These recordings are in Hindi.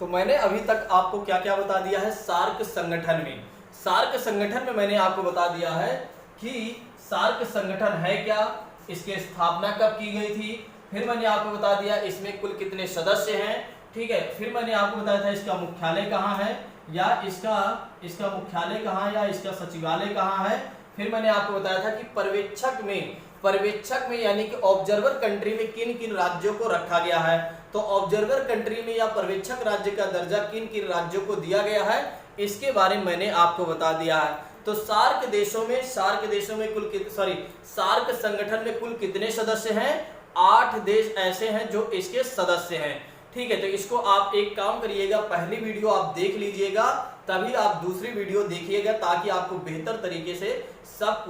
तो मैंने अभी तक आपको क्या क्या बता दिया है सार्क संगठन में। सार्क संगठन में मैंने आपको बता दिया है कि सार्क संगठन है क्या, इसकी स्थापना कब की गई थी, फिर मैंने आपको बता दिया इसमें कुल कितने सदस्य हैं, ठीक है। फिर मैंने आपको बताया था इसका मुख्यालय कहाँ है, या इसका मुख्यालय कहाँ है, या इसका सचिवालय कहाँ है। फिर मैंने आपको बताया था कि पर्यवेक्षक में यानी कि ऑब्जर्वर कंट्री में किन किन राज्यों को रखा गया है। तो ऑब्जर्वर कंट्री में या पर्यवेक्षक राज्य का दर्जा किन किन राज्यों को दिया गया है, इसके बारे में मैंने आपको बता दिया है। तो सार्क संगठन में कुल कितने सदस्य हैं, 8 देश ऐसे हैं जो इसके सदस्य हैं, ठीक है। तो इसको आप एक काम करिएगा, पहली वीडियो आप देख लीजिएगा, तभी आप दूसरी वीडियो देखिएगा, ताकि आपको बेहतर तरीके से सब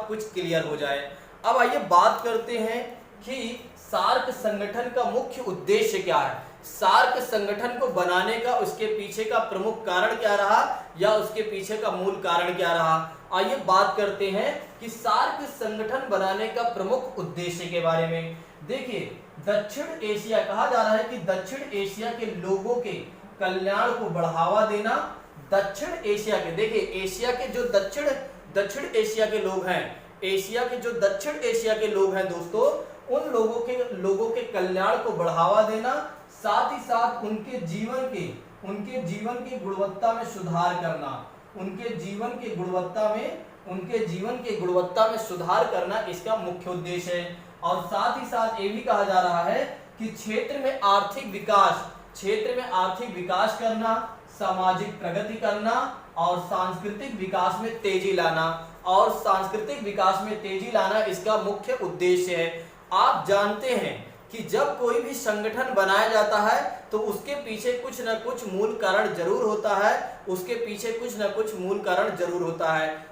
कुछ क्लियर हो जाए। अब आइए बात करते हैं कि सार्क संगठन का मुख्य उद्देश्य क्या है, सार्क संगठन को बनाने का उसके पीछे का प्रमुख कारण क्या रहा, या उसके पीछे का मूल कारण क्या रहा। आइए बात करते हैं कि सार्क संगठन बनाने का प्रमुख उद्देश्य के बारे में। देखिए, दक्षिण एशिया कहा जा रहा है कि दक्षिण एशिया के लोगों के कल्याण को बढ़ावा देना। दक्षिण एशिया के, देखिए एशिया के जो दक्षिण एशिया के लोग हैं, एशिया के जो दक्षिण एशिया के लोग हैं दोस्तों, उन लोगों के कल्याण को बढ़ावा देना, साथ ही साथ उनके जीवन की गुणवत्ता में सुधार करना, उनके जीवन की गुणवत्ता में सुधार करना इसका मुख्य उद्देश्य है। और साथ ही साथ ये भी कहा जा रहा है कि क्षेत्र में आर्थिक विकास करना, सामाजिक प्रगति करना और सांस्कृतिक विकास में तेजी लाना इसका मुख्य उद्देश्य है। आप जानते हैं कि जब कोई भी संगठन बनाया जाता है तो उसके पीछे कुछ न कुछ मूल कारण जरूर होता है,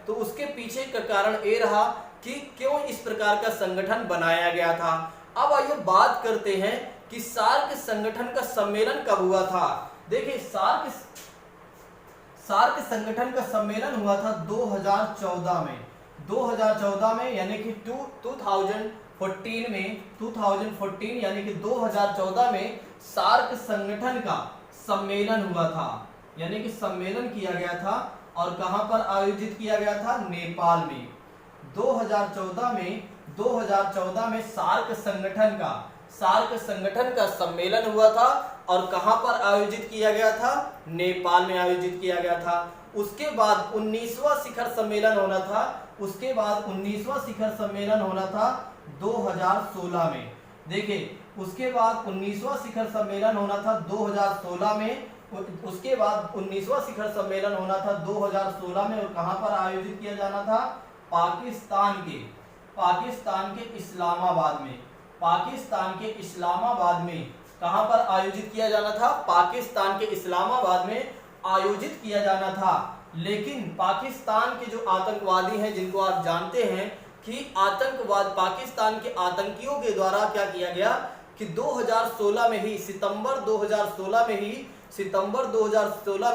तो उसके पीछे का कारण ये रहा कि क्यों इस प्रकार का संगठन बनाया गया था। अब आइए बात करते हैं कि सार्क संगठन का सम्मेलन कब हुआ था। देखिए, सार्क संगठन का सम्मेलन हुआ था 2014 में यानी कि 2014 यानी कि 2014 में सार्क संगठन का सम्मेलन हुआ था, यानी कि सम्मेलन किया गया था। और कहां पर आयोजित किया गया था, नेपाल में। 2014 में सार्क संगठन का सम्मेलन हुआ था, और कहां पर आयोजित किया गया था, नेपाल में आयोजित किया गया था। उसके बाद 19वां शिखर सम्मेलन होना था 2016 में। देखिए, उसके बाद 19वां शिखर सम्मेलन होना था 2016 में, उसके बाद 19वां शिखर सम्मेलन होना था 2016 में। और कहां पर आयोजित किया जाना था, पाकिस्तान के इस्लामाबाद में। कहां पर आयोजित किया जाना था, पाकिस्तान के इस्लामाबाद में आयोजित किया जाना था। लेकिन पाकिस्तान के जो आतंकवादी हैं, जिनको आप जानते हैं कि पाकिस्तान के आतंकियों के द्वारा क्या किया गया कि 2016 में ही सितंबर 2016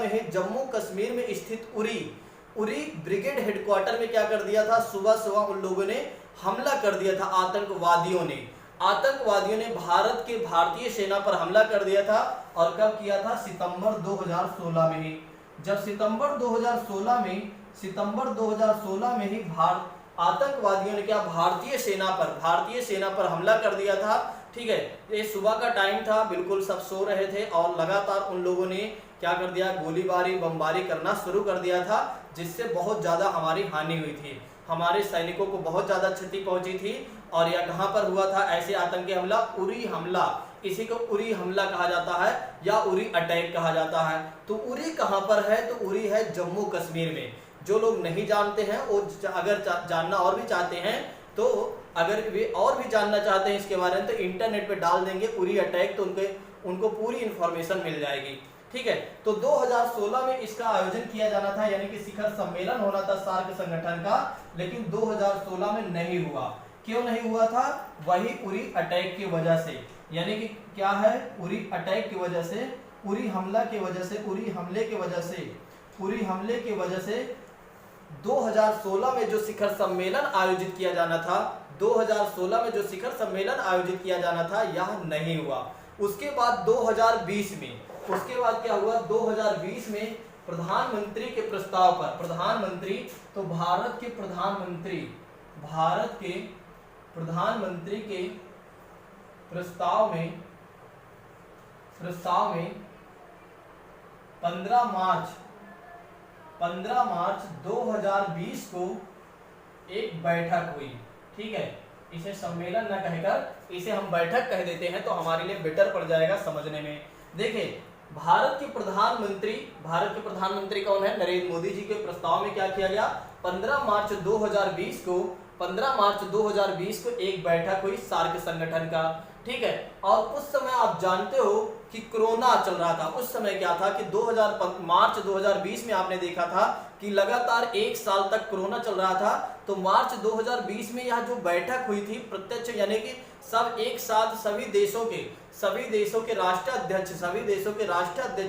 में ही जम्मू कश्मीर में स्थित उरी ब्रिगेड हेडक्वार्टर में क्या कर दिया था, सुबह उन लोगों ने हमला कर दिया था। आतंकवादियों ने भारतीय सेना पर हमला कर दिया था। और कब किया था, सितंबर 2016 में ही। जब सितंबर 2016 में ही आतंकवादियों ने क्या भारतीय सेना पर हमला कर दिया था, ठीक है। ये सुबह का टाइम था, बिल्कुल सब सो रहे थे, और लगातार उन लोगों ने क्या कर दिया, गोलीबारी बमबारी करना शुरू कर दिया था, जिससे बहुत ज्यादा हमारी हानि हुई थी, हमारे सैनिकों को बहुत ज्यादा क्षति पहुंची थी। और यह कहां पर हुआ था ऐसे आतंकी हमला, उरी हमला, इसी को उरी हमला कहा जाता है या उरी अटैक कहा जाता है। तो उरी कहां पर है, तो उरी है जम्मू कश्मीर में। जो लोग नहीं जानते हैं, वो अगर जानना और भी चाहते हैं, तो अगर वे और भी जानना चाहते हैं इसके बारे में, तो इंटरनेट पे डाल देंगे उरी अटैक, तो उनको पूरी इंफॉर्मेशन मिल जाएगी, ठीक है। तो 2016 में इसका आयोजन किया जाना था, यानी कि शिखर सम्मेलन होना था सार्क संगठन का, लेकिन 2016 में नहीं हुआ। क्यों नहीं हुआ था, वही उरी अटैक की वजह से, यानी कि क्या है, उरी अटैक की वजह से, उरी हमले की वजह से 2016 में जो शिखर सम्मेलन आयोजित किया जाना था, 2016 में जो शिखर सम्मेलन आयोजित किया जाना था, यह नहीं हुआ। उसके बाद 2020 में, उसके बाद क्या हुआ 2020 में प्रधानमंत्री के प्रस्ताव पर, प्रधानमंत्री तो भारत के प्रधानमंत्री के प्रस्ताव में 15 मार्च 2020 को एक बैठक हुई। ठीक है, इसे सम्मेलन न कहकर इसे हम बैठक कह देते हैं तो हमारे लिए बेटर पड़ जाएगा समझने में। देखिए भारत के प्रधानमंत्री कौन है, नरेंद्र मोदी जी के प्रस्ताव में क्या किया गया, 15 मार्च 2020 को एक बैठक हुई सार्क संगठन का। ठीक है, और उस समय आप जानते हो कि कोरोना चल रहा था। उस समय क्या था कि मार्च 2020 में आपने देखा था कि लगातार एक साल तक कोरोना चल रहा था। तो मार्च 2020 में यह जो बैठक हुई थी प्रत्यक्ष, यानी कि सब एक साथ सभी देशों के राष्ट्राध्यक्ष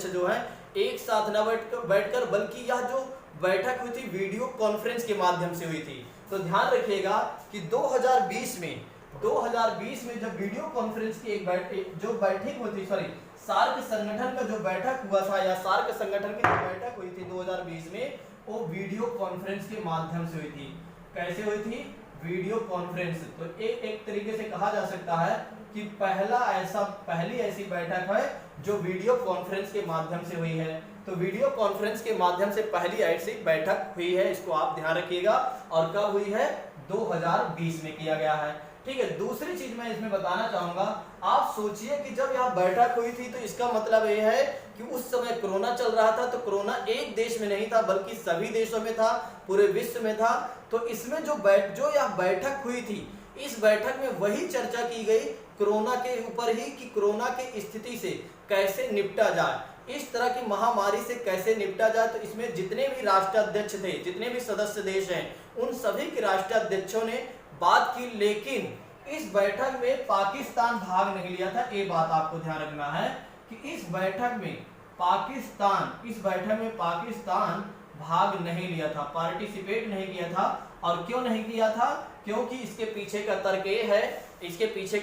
जो हैं एक साथ न बैठकर बल्कि यह जो बैठक हुई थी वीडियो कॉन्फ्रेंस के माध्यम से हुई थी। तो ध्यान रखिएगा कि 2020 में जब वीडियो कॉन्फ्रेंस की जो बैठक हुई थी, सार्क संगठन का जो बैठक हुआ था या सार्क संगठन की जो बैठक हुई थी 2020 में, वो वीडियो कॉन्फ्रेंस के माध्यम से हुई थी। कैसे हुई थी, वीडियो कॉन्फ्रेंस। तो एक तरीके से कहा जा सकता है कि पहली ऐसी बैठक है जो वीडियो कॉन्फ्रेंस के माध्यम से हुई है। तो वीडियो कॉन्फ्रेंस के माध्यम से पहली ऐसी बैठक हुई है, इसको आप ध्यान रखिएगा। और कब हुई है, 2020 में किया गया है। ठीक है, दूसरी चीज मैं इसमें बताना चाहूंगा, आप सोचिए कि जब यह बैठक हुई थी तो इसका मतलब यह है कि उस समय कोरोना चल रहा था। तो कोरोना एक देश में नहीं था बल्कि सभी देशों में था, पूरे विश्व में था। तो इसमें जो यह बैठक हुई थी, इस बैठक में वही चर्चा की गई कोरोना के ऊपर ही कि कोरोना की स्थिति से कैसे निपटा जाए, इस तरह की महामारी से कैसे निपटा जाए। तो इसमें जितने भी राष्ट्राध्यक्ष थे, जितने भी सदस्य देश हैं, उन सभी के राष्ट्राध्यक्षों ने बात की। लेकिन इस बैठक में पाकिस्तान भाग नहीं लिया था। ये बात आपको ध्यान रखना है कि इस बैठक में पाकिस्तान भाग नहीं लिया था, पार्टिसिपेट नहीं किया था। और क्यों नहीं किया था, क्योंकि इसके पीछे का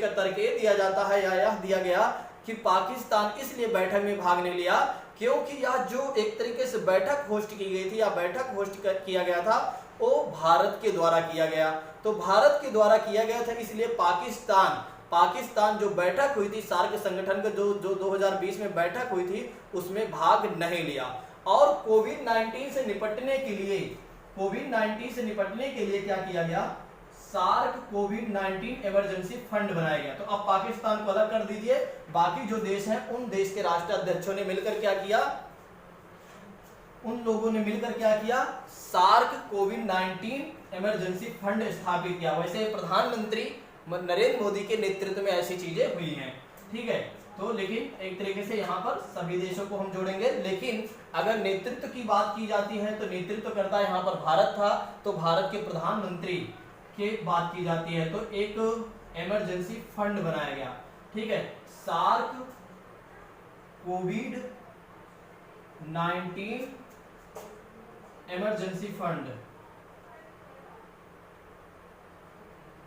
तर्क ये दिया जाता है या यह दिया गया कि पाकिस्तान इसलिए बैठक में भाग नहीं लिया क्योंकि यह जो एक तरीके से बैठक होस्ट की गई थी या बैठक होस्ट किया गया था वो भारत के द्वारा किया गया। तो भारत के द्वारा किया गया था, इसलिए पाकिस्तान जो बैठक हुई थी सार्क संगठन का जो 2020 में बैठक हुई थी उसमें भाग नहीं लिया। और कोविड-19 से निपटने के लिए क्या किया गया, सार्क कोविड-19 इमरजेंसी फंड बनाया गया। तो अब पाकिस्तान को अलग कर दीजिए, बाकी जो देश हैं उन देश के राष्ट्राध्यक्षों ने मिलकर क्या किया, उन लोगों ने मिलकर क्या किया, सार्क कोविड-19 इमरजेंसी फंड स्थापित किया। वैसे प्रधानमंत्री नरेंद्र मोदी के नेतृत्व में ऐसी चीजें हुई हैं। ठीक है, तो लेकिन एक तरीके से यहाँ पर सभी देशों को हम जोड़ेंगे। लेकिन अगर नेतृत्व की बात की जाती है तो नेतृत्व करता यहाँ पर भारत था, तो भारत के प्रधानमंत्री की बात की जाती है तो एक इमरजेंसी फंड बनाया गया। ठीक है, सार्क कोविड-19 इमरजेंसी फंड,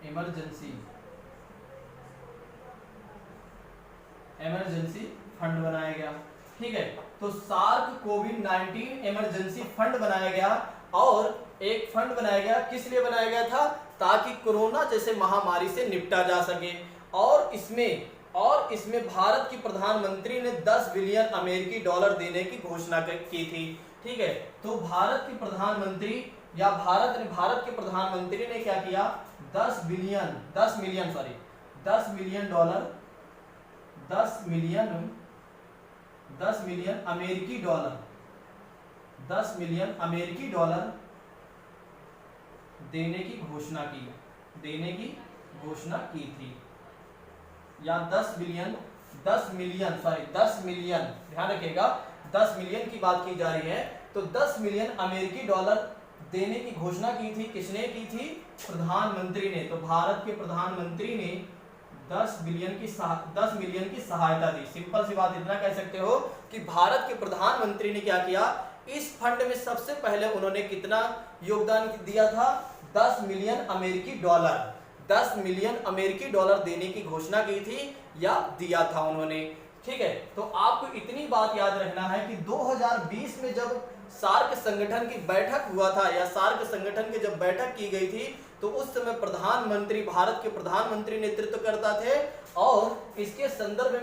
इमरजेंसी फंड बनाया गया। ठीक है, तो सार्क कोविड-19 इमरजेंसी फंड बनाया गया। और एक फंड बनाया गया, किस लिए बनाया गया था, ताकि कोरोना जैसे महामारी से निपटा जा सके। और इसमें भारत की प्रधानमंत्री ने 10 बिलियन अमेरिकी डॉलर देने की घोषणा की थी। ठीक है, तो भारत के प्रधानमंत्री ने क्या किया, 10 मिलियन अमेरिकी डॉलर देने की घोषणा की थी। या 10 मिलियन, ध्यान रखिएगा 10 मिलियन की बात की जा रही है। तो 10 मिलियन अमेरिकी डॉलर देने की घोषणा की थी। किसने की थी, प्रधानमंत्री ने। तो भारत के प्रधानमंत्री ने 10 मिलियन की सहायता दी। सिंपल सी बात इतना कह सकते हो कि भारत के प्रधानमंत्री ने क्या किया, इस फंड में सबसे पहले उन्होंने कितना योगदान दिया था, 10 मिलियन अमेरिकी डॉलर। 10 मिलियन अमेरिकी डॉलर देने की घोषणा की थी या दिया था उन्होंने। ठीक है, तो आपको इतनी बात याद रखना है कि 2020 में जब सार्क संगठन की बैठक हुआ था या सार्क संगठन की जब बैठक की गई थी तो उस समय प्रधानमंत्री, भारत के प्रधानमंत्री नेतृत्व करता थे और इसके संदर्भ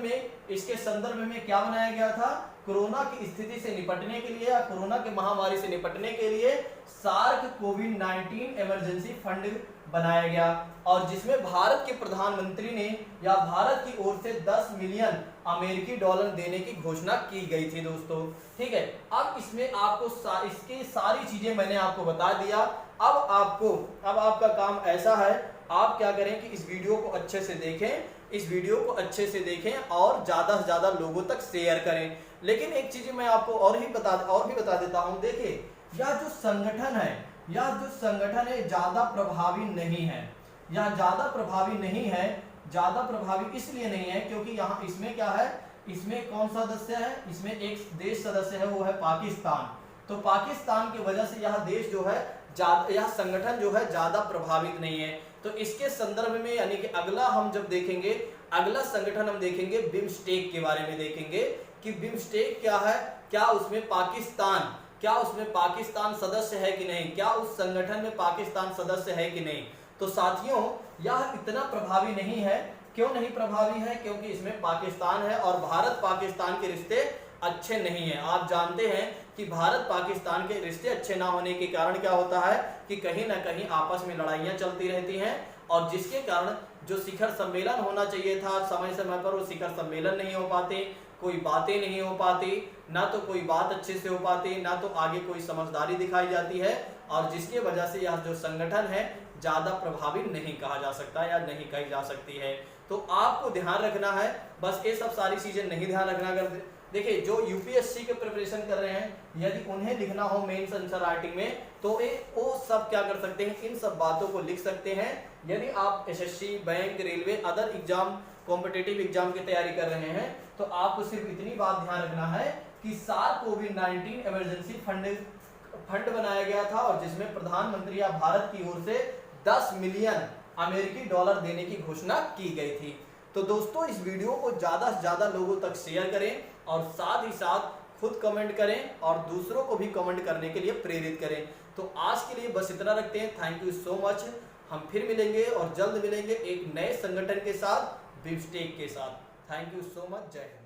में क्या बनाया गया था, कोरोना की स्थिति से निपटने के लिए या कोरोना की महामारी से निपटने के लिए सार्क कोविड-19 इमरजेंसी फंड बनाया गया और जिसमें भारत के प्रधानमंत्री ने या भारत की ओर से 10 मिलियन अमेरिकी डॉलर देने की घोषणा की गई थी दोस्तों। ठीक है, अब इसमें आपको इसकी सारी चीजें मैंने आपको बता दिया। अब आपका काम ऐसा है, आप क्या करें कि इस वीडियो को अच्छे से देखें, और ज्यादा से ज्यादा लोगों तक शेयर करें। लेकिन एक चीज मैं आपको और भी बता देता हूं। देखिए, यह जो संगठन है ज्यादा प्रभावी नहीं है, ज्यादा प्रभावी इसलिए नहीं है क्योंकि यहाँ इसमें क्या है, इसमें कौन सा सदस्य है, इसमें एक देश सदस्य है, वो है पाकिस्तान। तो पाकिस्तान की वजह से यह देश जो है यह संगठन जो है ज्यादा प्रभावित नहीं है। तो इसके संदर्भ में यानी कि अगला संगठन हम देखेंगे बिम्स्टेक के बारे में देखेंगे कि बिम्स्टेक क्या है, क्या उसमें पाकिस्तान सदस्य है कि नहीं, क्या उस संगठन में पाकिस्तान सदस्य है कि नहीं। तो साथियों, यह इतना प्रभावी नहीं है। क्यों नहीं प्रभावी है? क्योंकि इसमें पाकिस्तान है और भारत पाकिस्तान के रिश्ते अच्छे नहीं है। आप जानते हैं कि भारत पाकिस्तान के रिश्ते अच्छे ना होने के कारण क्या होता है कि कहीं ना कहीं आपस में लड़ाइयां चलती रहती हैं और जिसके कारण जो शिखर सम्मेलन होना चाहिए था समय समय पर, वो शिखर सम्मेलन नहीं हो पाते, कोई बातें नहीं हो पाती, ना तो कोई बात अच्छे से हो पाती, ना तो आगे कोई समझदारी दिखाई जाती है, और जिसकी वजह से यह जो संगठन है ज्यादा प्रभावी नहीं कहा जा सकता या नहीं कही जा सकती है। तो आपको ध्यान रखना है, बस ये सब सारी चीजें नहीं ध्यान रखना। अगर देखिए, जो यूपीएससी के प्रिपरेशन कर रहे हैं, यदि उन्हें लिखना हो मेंस आंसर राइटिंग में, तो वो सब क्या कर सकते हैं, इन सब बातों को लिख सकते हैं। यदि आप SSC, bank, railway, other exam, competitive exam की तैयारी कर रहे हैं, तो आपको सिर्फ इतनी बात ध्यान रखना है कि सार्क कोविड-19 इमरजेंसी फंड बनाया गया था और जिसमें प्रधानमंत्री या भारत की ओर से 10 मिलियन अमेरिकी डॉलर देने की घोषणा की गई थी। तो दोस्तों, इस वीडियो को ज्यादा से ज्यादा लोगों तक शेयर करें और साथ ही साथ खुद कमेंट करें और दूसरों को भी कमेंट करने के लिए प्रेरित करें। तो आज के लिए बस इतना रखते हैं। Thank you so much. हम फिर मिलेंगे और जल्द मिलेंगे एक नए संगठन के साथ, बिम्स्टेक के साथ। Thank you so much. जय हिंद।